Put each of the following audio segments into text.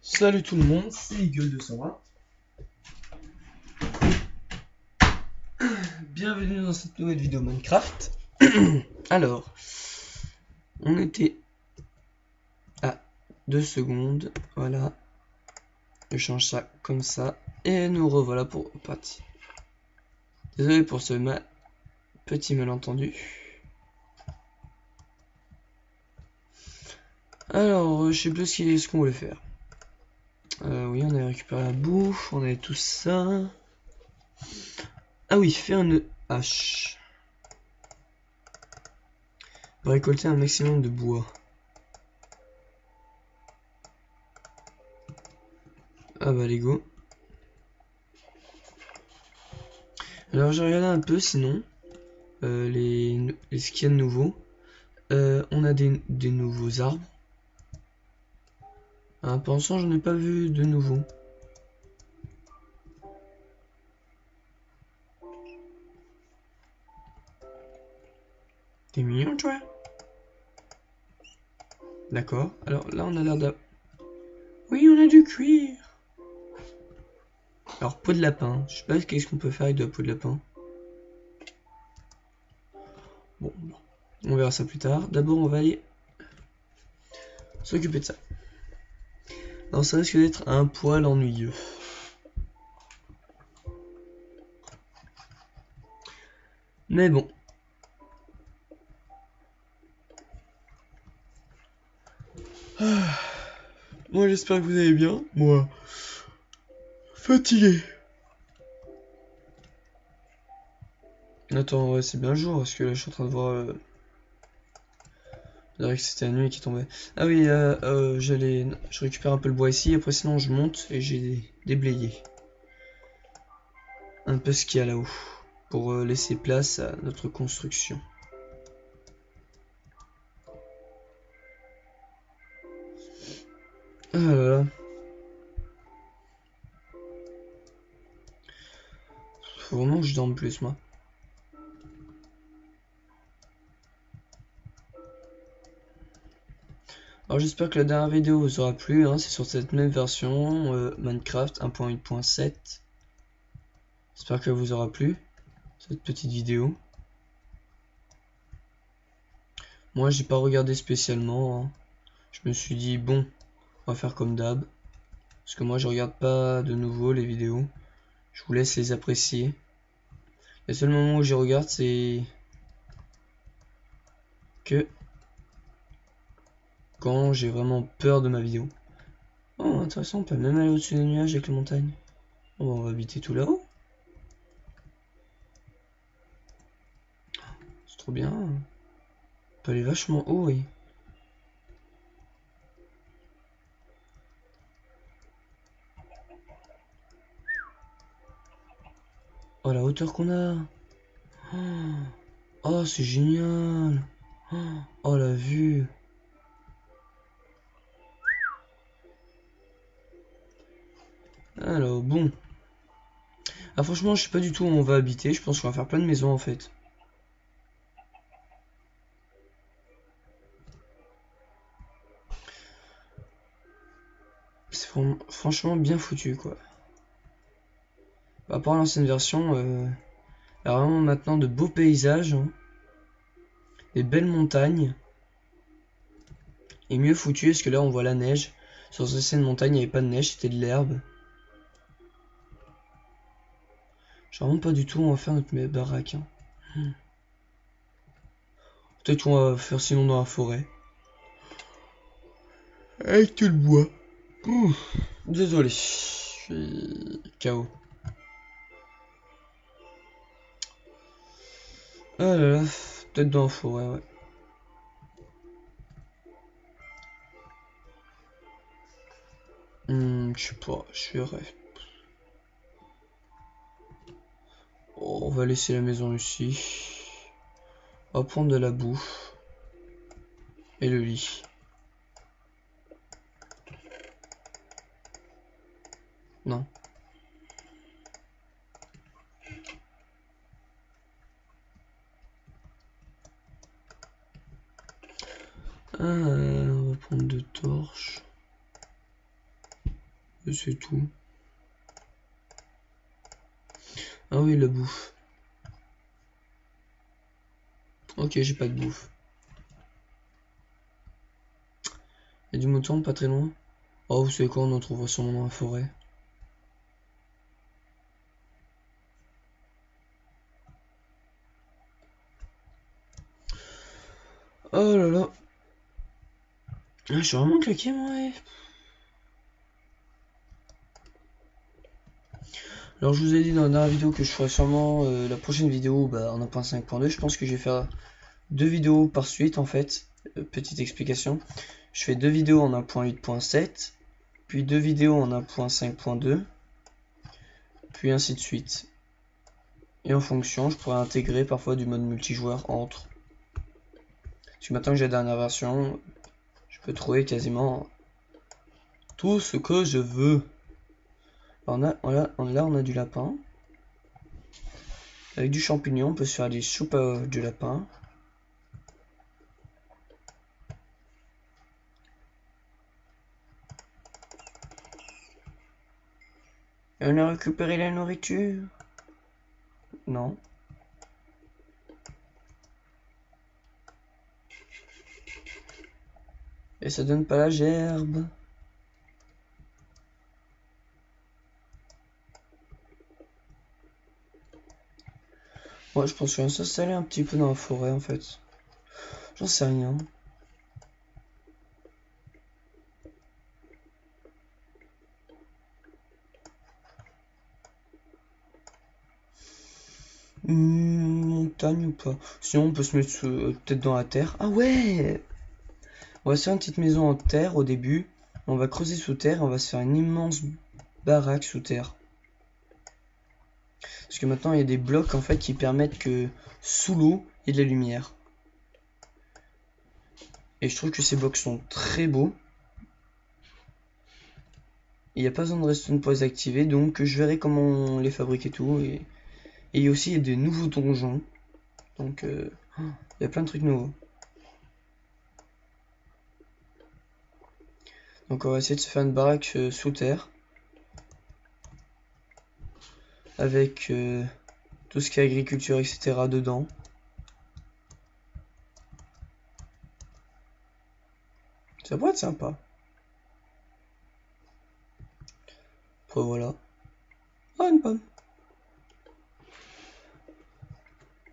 Salut tout le monde, c'est Gueule220. Bienvenue dans cette nouvelle vidéo Minecraft. Alors, on était à 2 secondes, voilà. Je change ça comme ça, et nous revoilà pour partie. Désolé pour ce petit malentendu. Alors, je sais plus ce qu'on voulait faire. Oui, on avait récupéré la bouffe, on avait tout ça. Ah oui, faire une hache. Pour récolter un maximum de bois. Ah bah les go. Alors j'ai regardé un peu sinon ce qu'il y a de nouveau. On a des nouveaux arbres. Pour l'instant j'en ai pas vu de nouveaux. T'es mignon toi. D'accord. Alors là on a l'air de... Oui, on a du cuir. Alors peau de lapin. Je sais pas qu'est-ce qu'on peut faire avec de la peau de lapin. Bon, on verra ça plus tard. D'abord on va aller s'occuper de ça. Alors ça risque d'être un poil ennuyeux. Mais bon. Moi j'espère que vous allez bien. Moi, fatigué. Attends, ouais, c'est bien le jour parce que là je suis en train de voir. Je dirais que c'était la nuit qui tombait. Ah oui, je récupère un peu le bois ici. Après, sinon, je monte et j'ai déblayé un peu ce qu'il y a là-haut pour laisser place à notre construction. Ah là là. Faut vraiment que je dorme plus, moi. Alors j'espère que la dernière vidéo vous aura plu, hein, c'est sur cette même version, Minecraft 1.8.7. J'espère que vous aura plu, cette petite vidéo. Moi j'ai pas regardé spécialement, hein. Je me suis dit bon, on va faire comme d'hab. Parce que moi je regarde pas de nouveau les vidéos. Je vous laisse les apprécier. Le seul moment où je regarde c'est que quand j'ai vraiment peur de ma vidéo. Oh intéressant, on peut même aller au-dessus des nuages avec les montagnes. Bon, on va habiter tout là-haut. C'est trop bien. On peut aller vachement haut, oui. Oh la hauteur qu'on a. Oh c'est génial. Oh la vue. Alors bon. Ah franchement je sais pas du tout où on va habiter. Je pense qu'on va faire plein de maisons en fait. C'est franchement bien foutu quoi. Par rapport à l'ancienne version, il y a vraiment maintenant de beaux paysages, hein. Des belles montagnes. Et mieux foutu parce que là on voit la neige. Sur cette ancienne montagne il n'y avait pas de neige, c'était de l'herbe. Je sais vraiment pas du tout où on va faire notre baraque, hein. Peut-être qu'on va faire sinon dans la forêt. Avec tout le bois. Désolé, je suis KO. Ah là là, peut-être dans la forêt, ouais. Je sais pas, je verrai. Oh, on va laisser la maison ici. On va prendre de la bouffe. Et le lit. Non. On va prendre 2 torches. Et c'est tout. Ah oui, la bouffe. Ok, j'ai pas de bouffe. Il y a du mouton pas très loin. Oh, vous savez quoi, on en trouvera sûrement dans la forêt. Oh là là. Ah, je suis vraiment claqué, moi. Alors, je vous ai dit dans la dernière vidéo que je ferai sûrement la prochaine vidéo en 1.5.2. Je pense que je vais faire 2 vidéos par suite, en fait. Petite explication. Je fais 2 vidéos en 1.8.7, puis 2 vidéos en 1.5.2, puis ainsi de suite. Et en fonction, je pourrais intégrer parfois du mode multijoueur entre. Parce que maintenant que j'ai la dernière version, je peux trouver quasiment tout ce que je veux. Alors là, on a du lapin. Avec du champignon, on peut se faire des soupes de lapin. Et on a récupéré la nourriture. Non. Et ça donne pas la gerbe. Moi, je pense qu'on va s'installer un petit peu dans la forêt, en fait. J'en sais rien. Montagne ou pas? Sinon, on peut se mettre peut-être dans la terre. Ah ouais! On va se faire une petite maison en terre au début. On va creuser sous terre et on va se faire une immense baraque sous terre. Parce que maintenant, il y a des blocs en fait qui permettent que sous l'eau, il y ait de la lumière. Et je trouve que ces blocs sont très beaux. Il n'y a pas besoin de redstone pour les activer, donc je verrai comment on les fabrique et tout. Et il y a aussi des nouveaux donjons. Donc il y a plein de trucs nouveaux. Donc on va essayer de se faire une baraque sous terre. Avec tout ce qui est agriculture, etc. dedans. Ça pourrait être sympa. Après voilà. Ah, une pomme.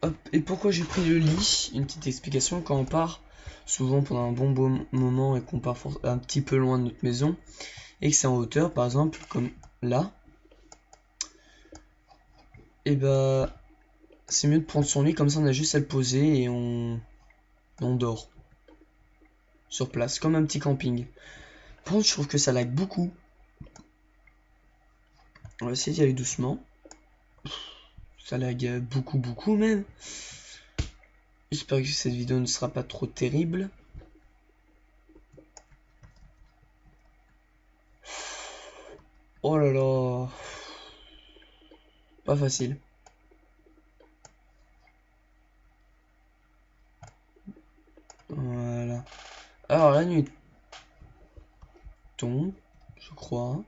Hop. Et pourquoi j'ai pris le lit? Une petite explication. Quand on part, souvent pendant un bon moment et qu'on part un petit peu loin de notre maison, et que c'est en hauteur, par exemple, comme là, et bah c'est mieux de prendre son lit, comme ça on a juste à le poser et on dort. Sur place, comme un petit camping. Par contre, je trouve que ça lag beaucoup. On va essayer d'y aller doucement. Ça lag beaucoup même. J'espère que cette vidéo ne sera pas trop terrible. Oh là là. Pas facile. Voilà. Alors la nuit tombe, je crois.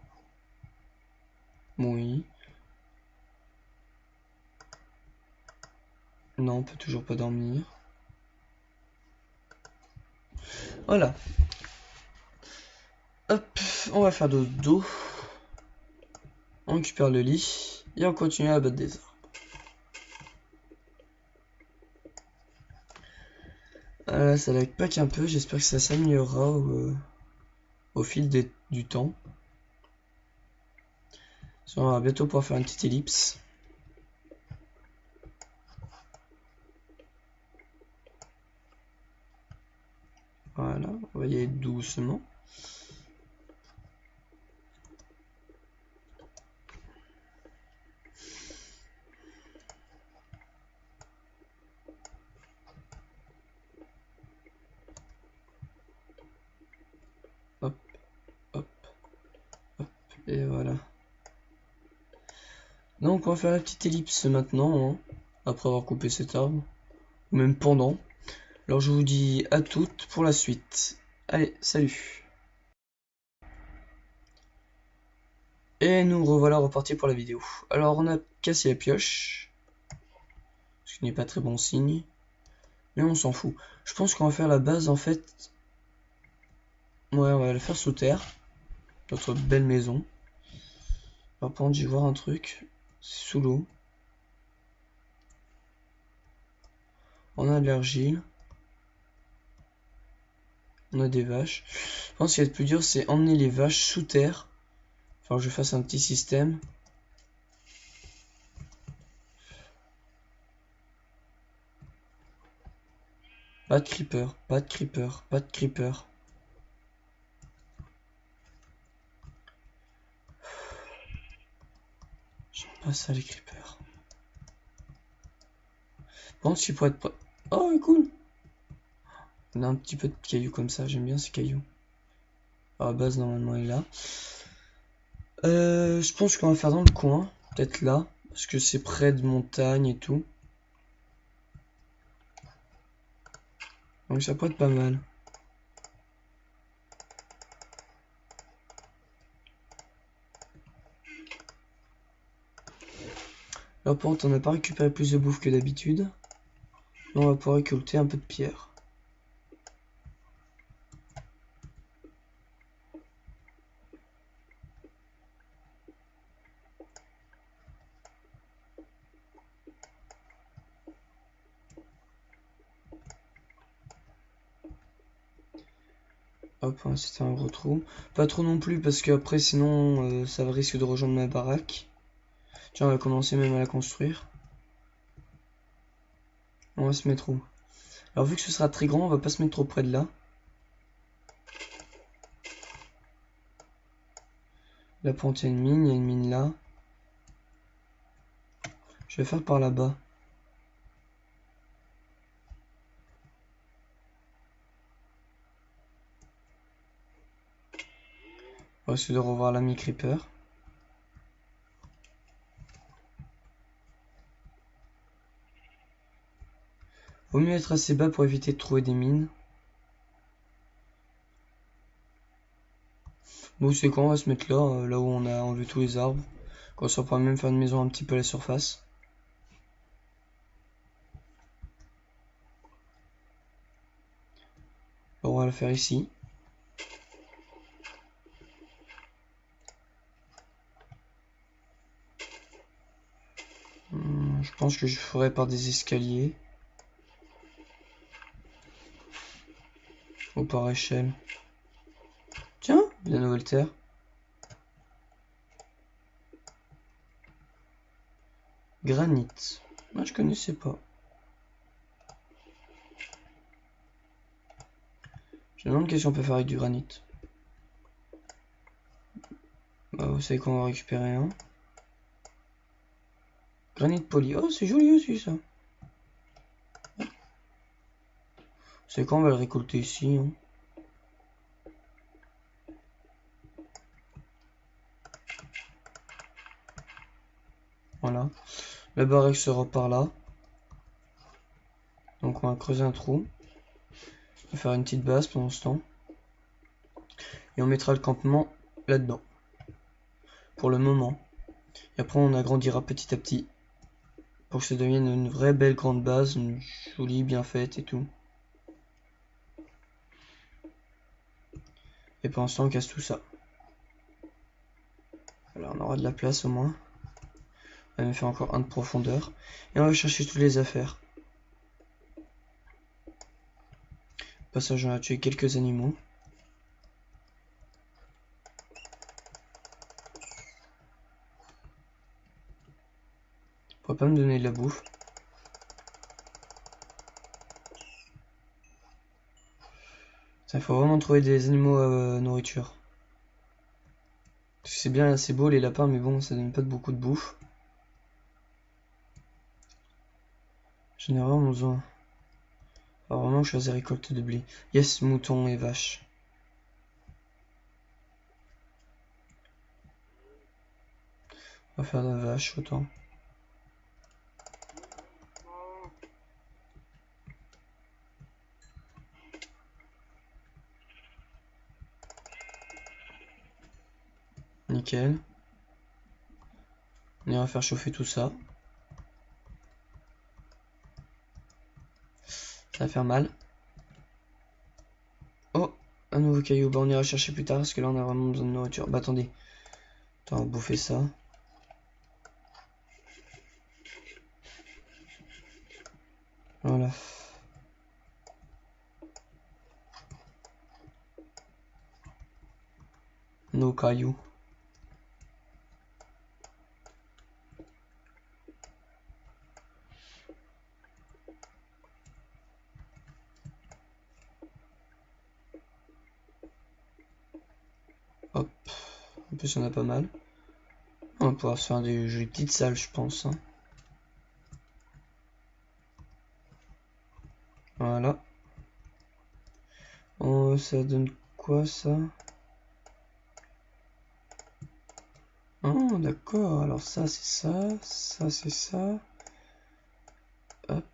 Oui. Non, on peut toujours pas dormir. Voilà. Hop, on va faire dodo. On récupère le lit. Et on continue à battre des arbres. Voilà, ça lag pas qu'un peu. J'espère que ça s'améliorera au fil du temps. On va bientôt pouvoir faire une petite ellipse. Voilà, on va y aller doucement. Donc on va faire la petite ellipse maintenant, hein, après avoir coupé cet arbre, ou même pendant. Alors je vous dis à toutes pour la suite. Allez, salut. Et nous revoilà repartis pour la vidéo. Alors on a cassé la pioche, ce qui n'est pas très bon signe, mais on s'en fout. Je pense qu'on va faire la base en fait. Ouais, on va la faire sous terre, notre belle maison. Par contre, je vais voir un truc, c'est sous l'eau. On a de l'argile. On a des vaches. Je pense qu'il y a le plus dur, c'est emmener les vaches sous terre. Enfin, je fasse un petit système. Pas de creeper, pas de creeper, pas de creeper. J'aime pas ça les creepers. Bon, si pour être... Oh, cool. On a un petit peu de cailloux comme ça, j'aime bien ces cailloux. À la base, normalement, il est là. Je pense qu'on va faire dans le coin. Peut-être là. Parce que c'est près de montagne et tout. Donc ça peut être pas mal. Là, par contre, on n'a pas récupéré plus de bouffe que d'habitude. Là, on va pouvoir récolter un peu de pierre. Hop, hein, c'était un gros trou. Pas trop non plus parce que après sinon ça risque de rejoindre ma baraque. Tiens, on va commencer même à la construire. On va se mettre où? Alors vu que ce sera très grand, on va pas se mettre trop près de là. Là pour il y a une mine là. Je vais faire par là-bas. On va essayer de revoir l'ami Creeper. Vaut mieux être assez bas pour éviter de trouver des mines. Bon, c'est quand on va se mettre là, là où on a enlevé tous les arbres. Comme ça, on pourra même faire une maison un petit peu à la surface. Alors, on va la faire ici. Je pense que je ferai par des escaliers. Ou par échelle. Tiens, la nouvelle terre. Granit. Moi, je connaissais pas. Je me demande qu'est-ce qu'on peut faire avec du granit. Bah, vous savez qu'on va récupérer un. Granit poli. Oh, c'est joli aussi ça. C'est quand on va le récolter ici. Hein. Voilà. La baraque sera par là. Donc on va creuser un trou. On va faire une petite base pendant ce temps. Et on mettra le campement là-dedans. Pour le moment. Et après on agrandira petit à petit. Pour que ça devienne une vraie belle grande base. Une jolie, bien faite et tout. Et pour l'instant on casse tout ça. Voilà, on aura de la place au moins. On va même faire encore un de profondeur. Et on va chercher toutes les affaires. Au passage, on va tuer quelques animaux. Pourquoi pas me donner de la bouffe? Il faut vraiment trouver des animaux à nourriture. C'est bien, assez beau les lapins, mais bon, ça donne pas beaucoup de bouffe. J'en ai vraiment besoin. Alors vraiment, je faisais récolte de blé. Yes, moutons et vaches. On va faire de la vache autant. Nickel. On ira faire chauffer tout ça. Ça va faire mal. Oh, un nouveau caillou. Bah on ira chercher plus tard parce que là on a vraiment besoin de nourriture. Bah attendez. Attends, on va bouffer ça. Voilà. Nos cailloux. Hop. En plus, il y en a pas mal. On va pouvoir se faire des jolies petites salles, je pense. Hein. Voilà. Oh, ça donne quoi, ça? Oh, d'accord. Alors ça, c'est ça. Ça, c'est ça. Hop.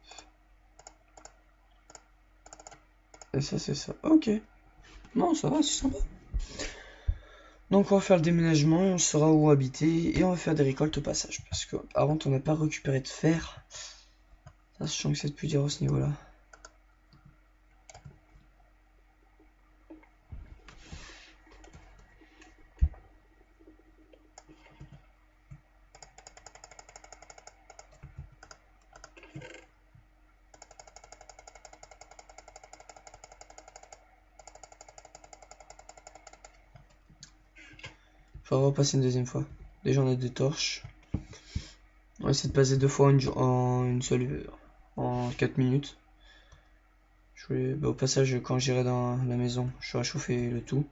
Et ça, c'est ça. Ok. Non, ça va, c'est sympa. Donc on va faire le déménagement, on saura où habiter et on va faire des récoltes au passage parce que avant on n'a pas récupéré de fer. Ça, je sens que c'est plus dur à ce niveau-là. Faut repasser une deuxième fois. Déjà on a des torches. On va essayer de passer deux fois en une seule en 4 minutes. Bah, au passage quand j'irai dans la maison, je vais chauffer le tout.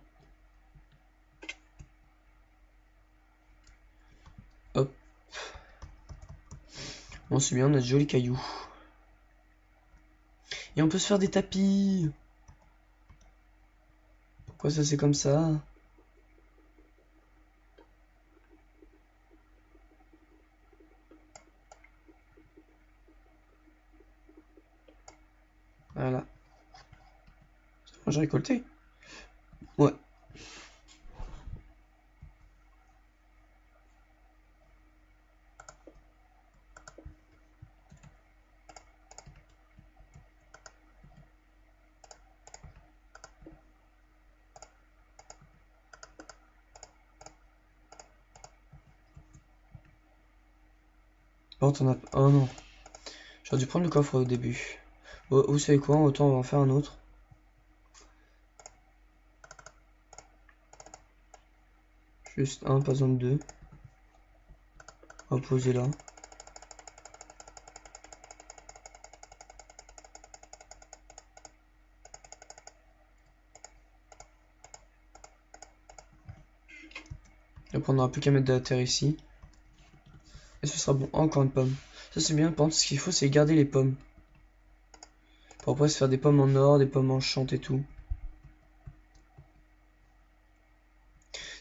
Hop. Bon c'est bien, on a de jolis cailloux. Et on peut se faire des tapis. Pourquoi ça c'est comme ça? Voilà. J'ai récolté. Ouais. Bon, t'en as... Oh non. J'aurais dû prendre le coffre au début. Vous savez quoi? Autant on va en faire un autre. Juste un, pas besoin de deux. On va poser là. Et après on n'aura plus qu'à mettre de la terre ici. Et ce sera bon. Encore une pomme. Ça c'est bien, par contre ce qu'il faut c'est garder les pommes. Pour après se faire des pommes en or, des pommes en chante et tout.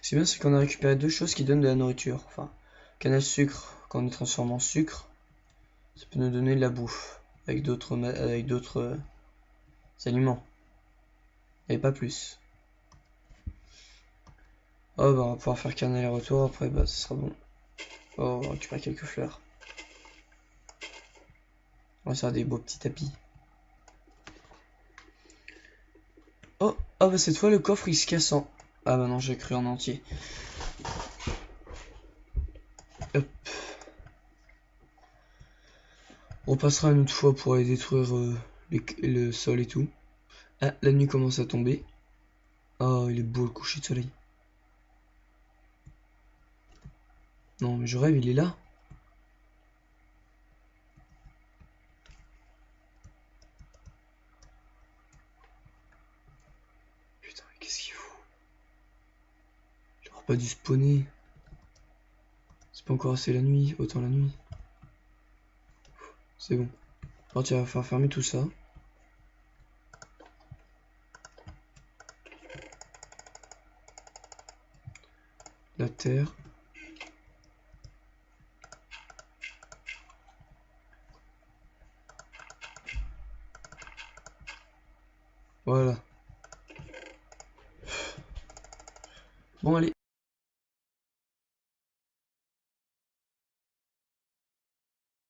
Ce qui est bien c'est qu'on a récupéré deux choses qui donnent de la nourriture. Enfin, canne à sucre, quand on les transforme en sucre, ça peut nous donner de la bouffe. Avec d'autres aliments. Et pas plus. Oh bah on va pouvoir faire qu'un aller-retour, après bah ce sera bon. Oh, on va récupérer quelques fleurs. On va faire des beaux petits tapis. Oh, ah bah cette fois le coffre il se casse en... Ah bah non, j'ai cru en entier. Hop. On passera une autre fois pour aller détruire le sol et tout. Ah, la nuit commence à tomber. Oh, il est beau le coucher de soleil. Non, mais je rêve, il est là. Putain, mais qu'est-ce qu'il fout? Il aura pas dû spawner. C'est pas encore assez la nuit, autant la nuit. C'est bon. Alors tu vas faire fermer tout ça. La terre. Voilà. Bon allez.